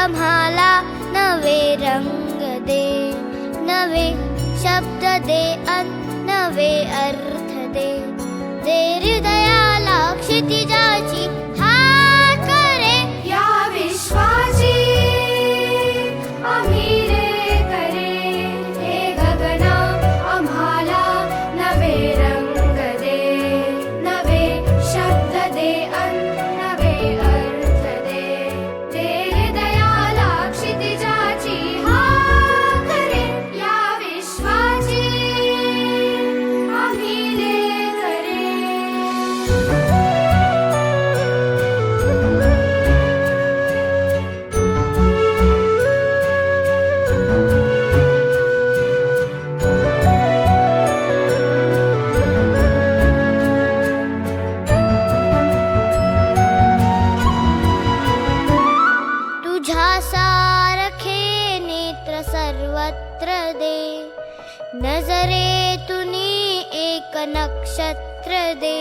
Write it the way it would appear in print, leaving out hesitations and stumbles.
आम्हाला नवे रंग दे, नवे शब्द दे अन नवे अर्थ दे. दे हृदयाला क्षितिजाची हाक करे, या विश्वाची आम्ही रे करे. हे गगना आम्हाला नवे रंग दे, नवे शब्द दे अन नवे अर्थ दे. दे हृदयाला क्षितिजाची हाक करे, या विश्वाची आम्ही रे करे. तुझ्या सारखे नेत्र सर्वत्र दे, नजरेतून एक नक्षत्र दे.